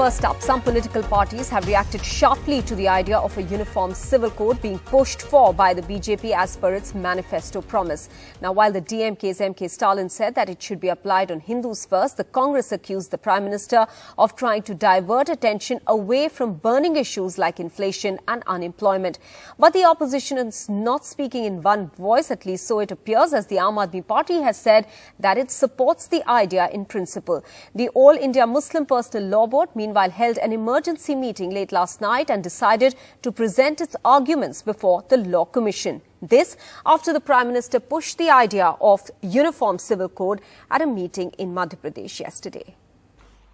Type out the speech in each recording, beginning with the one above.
First up, some political parties have reacted sharply to the idea of a uniform civil code being pushed for by the BJP as per its manifesto promise. Now, while the DMK's M.K. Stalin said that it should be applied on Hindus first, the Congress accused the Prime Minister of trying to divert attention away from burning issues like inflation and unemployment. But the opposition is not speaking in one voice, at least so it appears, as the Aam Aadmi Party has said that it supports the idea in principle. The All India Muslim Personal Law Board, meanwhile, held an emergency meeting late last night and decided to present its arguments before the Law Commission. This after the Prime Minister pushed the idea of uniform civil code at a meeting in Madhya Pradesh yesterday.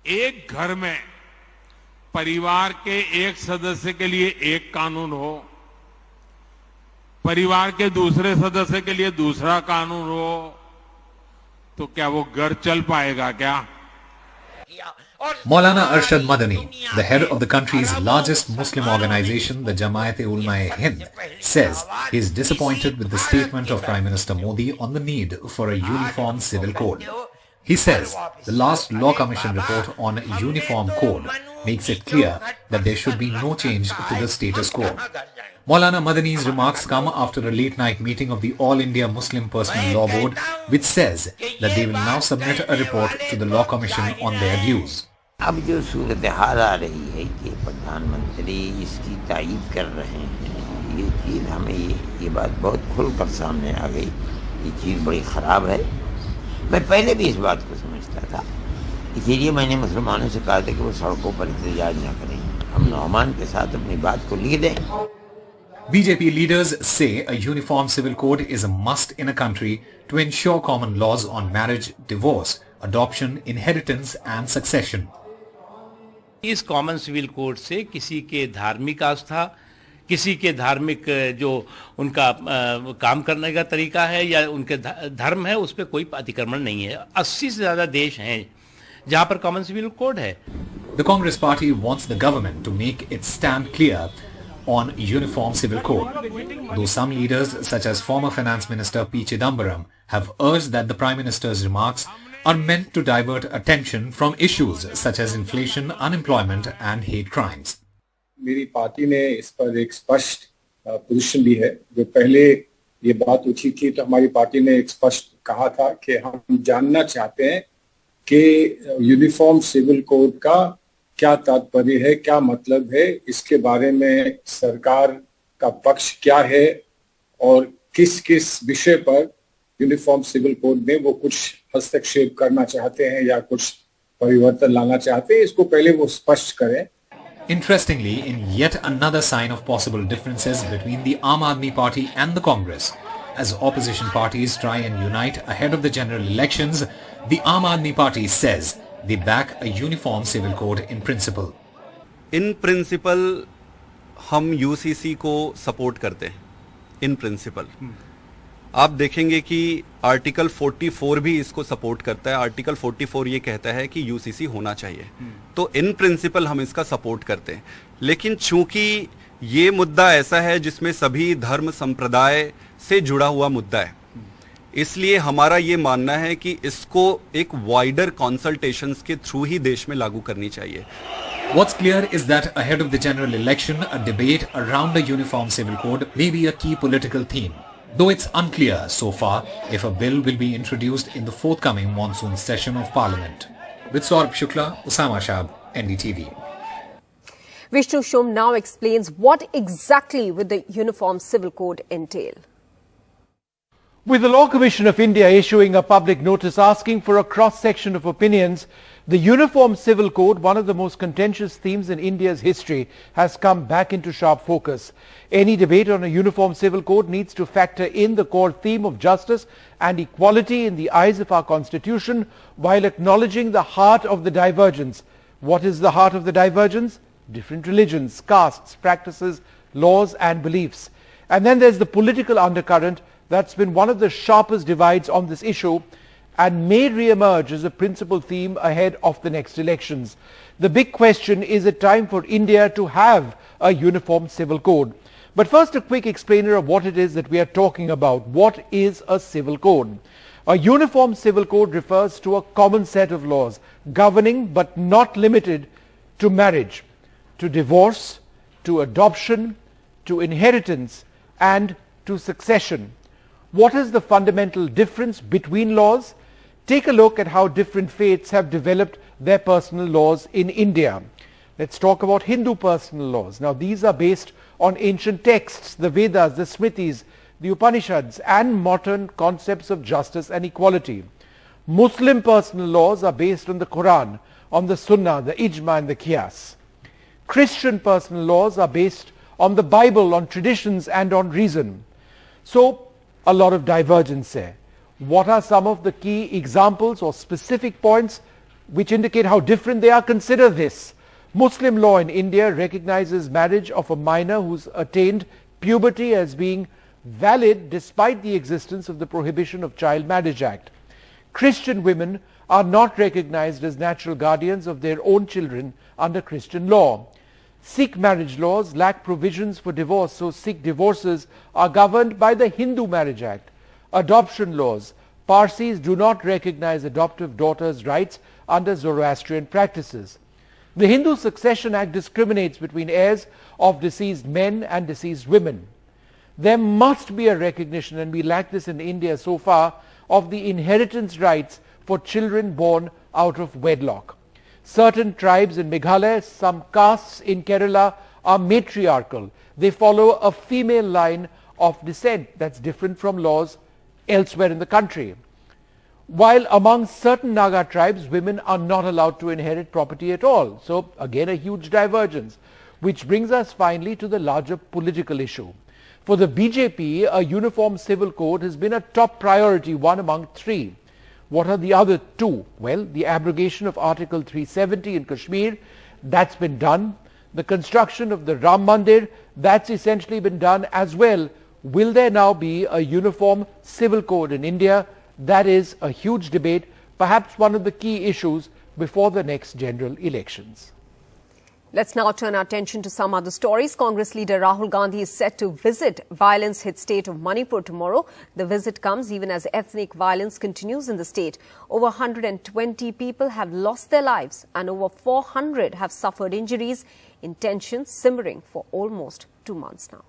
एक घर में परिवार के एक सदस्य के लिए एक कानून हो, परिवार के दूसरे सदस्य के लिए दूसरा कानून हो, तो क्या वो घर चल पाएगा क्या? Maulana Arshad Madani, the head of the country's largest Muslim organization, the Jamaat-e-Ulama-e-Hind, says he is disappointed with the statement of Prime Minister Modi on the need for a uniform civil code. He says the last Law Commission report on a uniform code makes it clear that there should be no change to the status quo. Maulana Madani's remarks come after a late-night meeting of the All India Muslim Personal Law Board, which says that they will now submit a report to the Law Commission on their views. अब जो सूरत हाल आ रही है कि प्रधानमंत्री इसकी तायीद कर रहे हैं, ये चीज़ हमें ये बात बहुत खुलकर सामने आ गई। ये चीज़ बड़ी ख़राब है। मैं पहले भी इस बात को समझता था, इसीलिए मैंने मुसलमानों से कहा था कि वो सड़कों पर एहतजाज न करें, हम नौमान के साथ अपनी बात को लिख दें। BJP leaders say a uniform civil code is a must in a country to ensure common laws on marriage, divorce, adoption, inheritance and succession. इस कॉमन सिविल कोड से किसी के धार्मिक आस्था, किसी के धार्मिक जो उनका काम करने का तरीका है या उनके धर्म है, उस पर कोई अतिक्रमण नहीं है। 80 से ज़्यादा देश हैं जहां पर कॉमन सिविल कोड है। The Congress party wants the government to make its stand clear on uniform civil code, though some leaders such as former Finance Minister P. Chidambaram have urged that the Prime Minister's remarks are meant to divert attention from issues such as inflation, unemployment and hate crimes. मेरी party ने इस पर एक स्पष्ट position ली है। जो पहले ये बात उठी थी तो हमारी पार्टी ने एक स्पष्ट कहा था कि हम जानना चाहते हैं कि यूनिफॉर्म सिविल कोड का क्या तात्पर्य है, क्या मतलब है, इसके बारे में सरकार का पक्ष क्या है और किस किस विषय पर यूनिफॉर्म सिविल कोड में वो कुछ हस्तक्षेप करना चाहते हैं या कुछ परिवर्तन लाना चाहते हैं, इसको पहले वो स्पष्ट करें। Interestingly, in yet another sign of possible differences between the Aam Aadmi Party and the Congress, as opposition parties try and unite ahead of the general elections, the Aam Aadmi Party says they back a uniform civil code in principle. In principle, हम UCC को support करते हैं। In principle, आप देखेंगे कि article 44 भी इसको support करता है। आर्टिकल 44 ये कहता है कि यूसीसी होना चाहिए, तो इन प्रिंसिपल हम इसका सपोर्ट करते हैं। लेकिन चूंकि ये मुद्दा ऐसा है जिसमें सभी धर्म संप्रदाय से जुड़ा हुआ मुद्दा है, इसलिए हमारा ये मानना है कि इसको एक वाइडर कंसल्टेशंस के थ्रू ही देश में लागू करनी चाहिए। What's clear is that ahead of the general election, a debate around a uniform civil code may be a key political theme, though it's unclear so far if a bill will be introduced in the forthcoming monsoon session of Parliament. With Saurabh Shukla, Usama Shab, NDTV. Vishnu Shom now explains what exactly will the Uniform Civil Code entail. With the Law Commission of India issuing a public notice asking for a cross-section of opinions, the Uniform Civil Code, one of the most contentious themes in India's history, has come back into sharp focus. Any debate on a Uniform Civil Code needs to factor in the core theme of justice and equality in the eyes of our Constitution, while acknowledging the heart of the divergence. What is the heart of the divergence? Different religions, castes, practices, laws and beliefs. And then there's the political undercurrent that's been one of the sharpest divides on this issue and may re-emerge as a principal theme ahead of the next elections. The big question, is it time for India to have a uniform civil code? But first, a quick explainer of what it is that we are talking about. What is a civil code? A uniform civil code refers to a common set of laws governing but not limited to marriage, to divorce, to adoption, to inheritance, and to succession. What is the fundamental difference between laws? Take a look at how different faiths have developed their personal laws in India. Let's talk about Hindu personal laws. Now, these are based on ancient texts, the Vedas, the Smritis, the Upanishads, and modern concepts of justice and equality. Muslim personal laws are based on the Quran, on the Sunnah, the Ijma, and the Qiyas. Christian personal laws are based on the Bible, on traditions, and on reason. So, a lot of divergence there. What are some of the key examples or specific points which indicate how different they are? Consider this. Muslim law in India recognizes marriage of a minor who's attained puberty as being valid despite the existence of the Prohibition of Child Marriage Act. Christian women are not recognized as natural guardians of their own children under Christian law. Sikh marriage laws lack provisions for divorce, so Sikh divorces are governed by the Hindu Marriage Act. Adoption laws. Parsis do not recognize adoptive daughters' rights under Zoroastrian practices. The Hindu Succession Act discriminates between heirs of deceased men and deceased women. There must be a recognition, and we lack this in India so far, of the inheritance rights for children born out of wedlock. Certain tribes in Meghalaya, some castes in Kerala are matriarchal. They follow a female line of descent that's different from laws elsewhere in the country. While among certain Naga tribes, women are not allowed to inherit property at all. So again, a huge divergence, which brings us finally to the larger political issue. For the BJP, a uniform civil code has been a top priority, one among three. What are the other two? Well, the abrogation of Article 370 in Kashmir, that's been done. The construction of the Ram Mandir, that's essentially been done as well. Will there now be a uniform civil code in India? That is a huge debate, perhaps one of the key issues before the next general elections. Let's now turn our attention to some other stories. Congress leader Rahul Gandhi is set to visit violence-hit state of Manipur tomorrow. The visit comes even as ethnic violence continues in the state. Over 120 people have lost their lives and over 400 have suffered injuries in tensions simmering for almost 2 months now.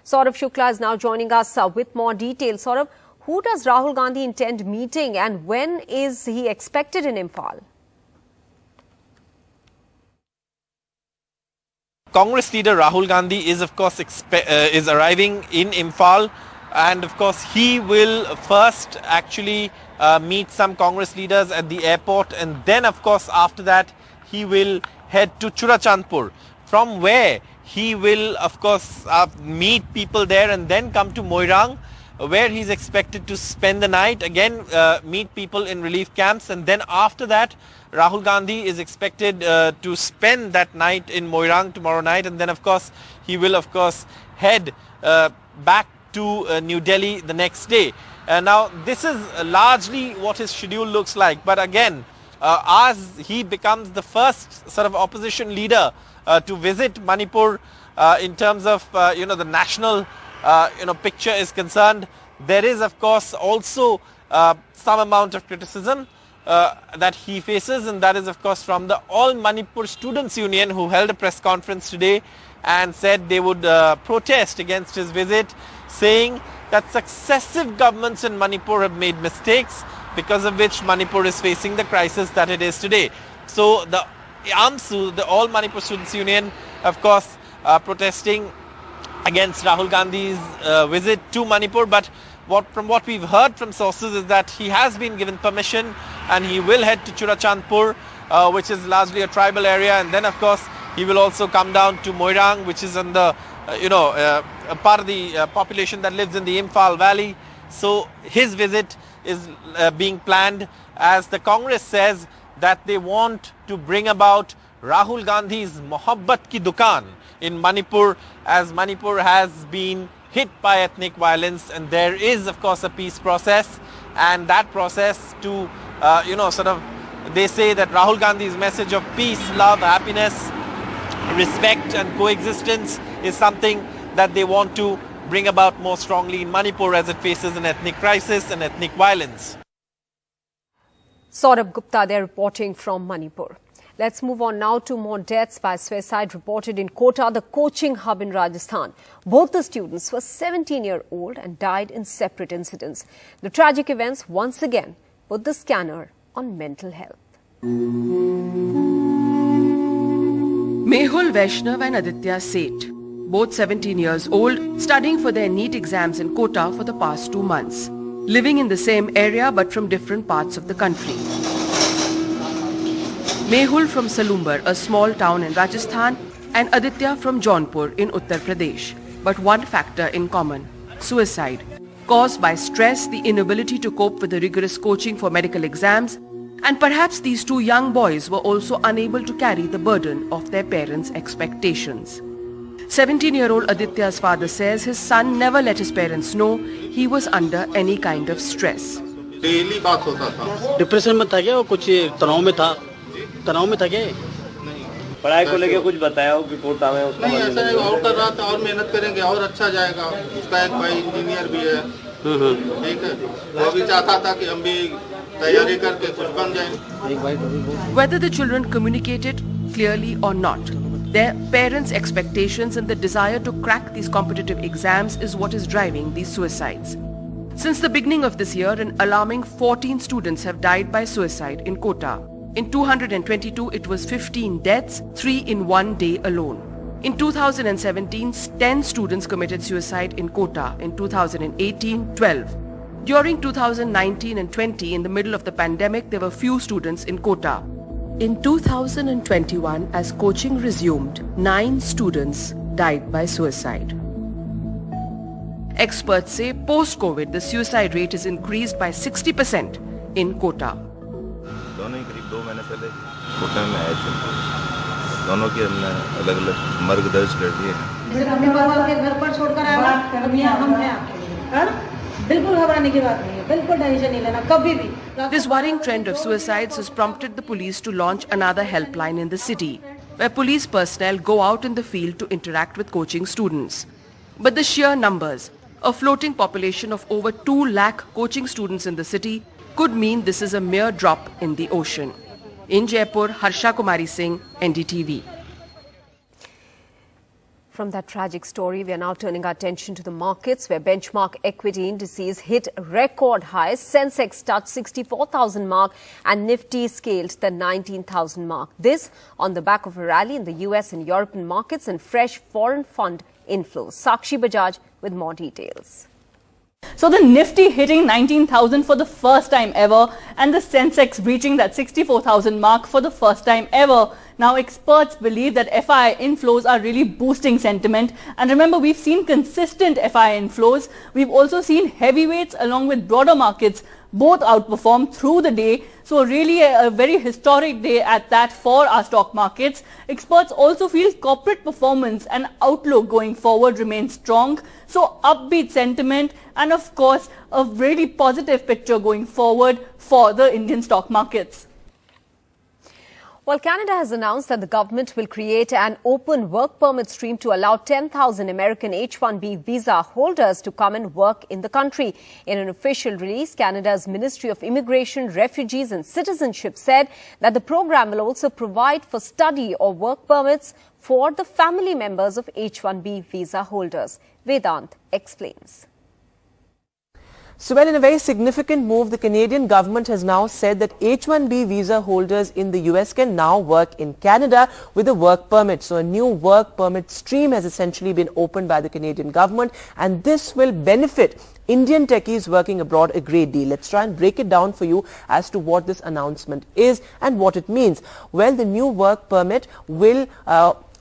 Saurav Shukla is now joining us with more details. Saurav, who does Rahul Gandhi intend meeting and when is he expected in Imphal? Congress leader Rahul Gandhi is of course is arriving in Imphal, and of course he will first actually meet some Congress leaders at the airport, and then of course after that he will head to Churachandpur, from where he will of course meet people there and then come to Moirang, where he's expected to spend the night, again meet people in relief camps, and then after that Rahul Gandhi is expected to spend that night in Moirang tomorrow night, and then of course he will of course head back to New Delhi the next day. Now this is largely what his schedule looks like, but again as he becomes the first sort of opposition leader to visit Manipur in terms of the national picture is concerned, there is of course also some amount of criticism that he faces, and that is of course from the All Manipur Students Union, who held a press conference today and said they would protest against his visit, saying that successive governments in Manipur have made mistakes, because of which Manipur is facing the crisis that it is today. So the AMSU, the All Manipur Students Union, of course protesting against Rahul Gandhi's visit to Manipur, but from what we've heard from sources is that he has been given permission and he will head to Churachandpur, which is largely a tribal area, and then of course he will also come down to Moirang, which is in the a part of the population that lives in the Imphal Valley. So his visit is being planned as the Congress says that they want to bring about Rahul Gandhi's Mohabbat Ki Dukan in Manipur, as Manipur has been hit by ethnic violence, and there is of course a peace process, and that process to they say that Rahul Gandhi's message of peace, love, happiness, respect and coexistence is something that they want to bring about more strongly in Manipur as it faces an ethnic crisis and ethnic violence. Saurabh Gupta there reporting from Manipur. Let's move on now to more deaths by suicide reported in Kota, the coaching hub in Rajasthan. Both the students were 17-year-old and died in separate incidents. The tragic events once again put the scanner on mental health. Mehul Vaishnav and Aditya Seth, both 17 years old, studying for their NEET exams in Kota for the past 2 months, living in the same area but from different parts of the country. Mehul from Salumbar, a small town in Rajasthan, and Aditya from Jaunpur in Uttar Pradesh. But one factor in common: suicide, caused by stress, the inability to cope with the rigorous coaching for medical exams, and perhaps these two young boys were also unable to carry the burden of their parents' expectations. 17-year-old Aditya's father says his son never let his parents know he was under any kind of stress. Daily बात होता था. Depression में था क्या, वो कुछ तनाव में था? तनाव में था क्या? पढ़ाई को लेके कुछ बताया हो कि कोटा में उसका नहीं, ऐसा और कर रहा था, और मेहनत करेंगे और अच्छा जाएगा. उसका एक भाई इंजीनियर भी है, ठीक है, वो भी चाहता था कि हम भी तैयारी करके कुछ बन जाएं. Whether the children communicated clearly or not, their parents' expectations and the desire to crack these competitive exams is what is driving these suicides. Since the beginning of this year, an alarming 14 students have died by suicide in Kota. In 222, it was 15 deaths, 3 in one day alone. In 2017, 10 students committed suicide in Kota. In 2018, 12. During 2019 and 20, in the middle of the pandemic, there were few students in Kota. In 2021, as coaching resumed, 9 students died by suicide. Experts say post-COVID, the suicide rate is increased by 60% in Kota. दोनों ही करीब 2 महीने पहले कोटा में आए थे. दोनों की हमने अलग-अलग मर्ग दर्ज कर दिए हैं. अपने बाबा के घर पर छोड़कर आया, अब यहाँ हम हैं आपके. बिल्कुल घबराने की बात नहीं है, बिल्कुल टेंशन नहीं लेना कभी भी. This worrying trend of suicides has prompted the police to launch another helpline in the city, where police personnel go out in the field to interact with coaching students. But the sheer numbers, a floating population of over 2 lakh coaching students in the city, could mean this is a mere drop in the ocean. In Jaipur, Harsha Kumari Singh, NDTV. From that tragic story, we are now turning our attention to the markets, where benchmark equity indices hit record highs. Sensex touched 64,000 mark and Nifty scaled the 19,000 mark. This on the back of a rally in the US and European markets and fresh foreign fund inflows. Sakshi Bajaj with more details. So the Nifty hitting 19,000 for the first time ever and the Sensex reaching that 64,000 mark for the first time ever. Now experts believe that FII inflows are really boosting sentiment, and remember, we've seen consistent FII inflows. We've also seen heavyweights along with broader markets both outperform through the day. So really a very historic day at that for our stock markets. Experts also feel corporate performance and outlook going forward remains strong. So upbeat sentiment and of course a really positive picture going forward for the Indian stock markets. Well, Canada has announced that the government will create an open work permit stream to allow 10,000 American H-1B visa holders to come and work in the country. In an official release, Canada's Ministry of Immigration, Refugees and Citizenship said that the program will also provide for study or work permits for the family members of H-1B visa holders. Vedant explains. So, well, in a very significant move, the Canadian government has now said that H-1B visa holders in the US can now work in Canada with a work permit. So, a new work permit stream has essentially been opened by the Canadian government, and this will benefit Indian techies working abroad a great deal. Let's try and break it down for you as to what this announcement is and what it means. Well, the new work permit will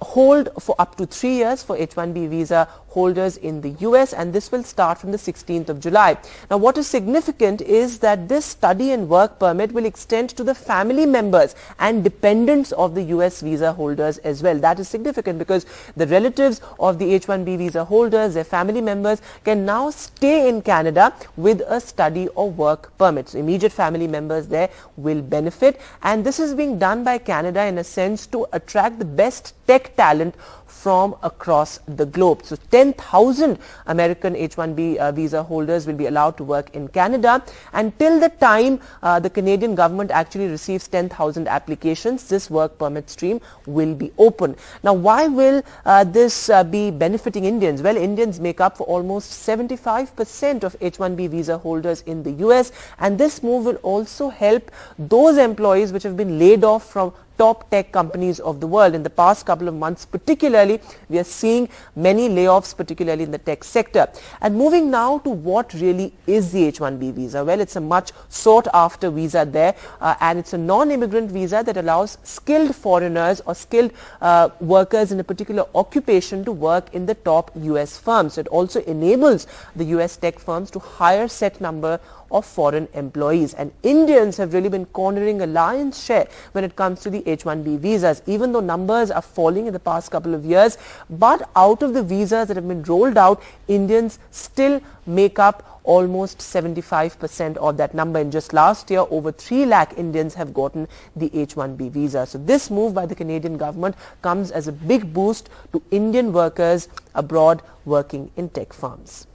hold for up to 3 years for H-1B visa holders in the US, and this will start from the 16th of July. Now, what is significant is that this study and work permit will extend to the family members and dependents of the US visa holders as well. That is significant because the relatives of the H-1B visa holders, their family members, can now stay in Canada with a study or work permit. So, immediate family members there will benefit, and this is being done by Canada in a sense to attract the best tech talent from across the globe. So 10,000 American H-1B visa holders will be allowed to work in Canada. Until the time the Canadian government actually receives 10,000 applications, this work permit stream will be open. Now, why will this be benefiting Indians? Well, Indians make up for almost 75% of H-1B visa holders in the US, and this move will also help those employees which have been laid off from top tech companies of the world. In the past couple of months particularly, we are seeing many layoffs, particularly in the tech sector. And moving now to what really is the H-1B visa. Well, it's a much sought after visa there, and it's a non-immigrant visa that allows skilled foreigners or skilled workers in a particular occupation to work in the top US firms. It also enables the US tech firms to hire set number of foreign employees, and Indians have really been cornering a lion's share when it comes to the H-1B visas, even though numbers are falling in the past couple of years. But out of the visas that have been rolled out, Indians still make up almost 75% of that number. In just last year, over 3 lakh Indians have gotten the H-1B visa. So this move by the Canadian government comes as a big boost to Indian workers abroad working in tech firms.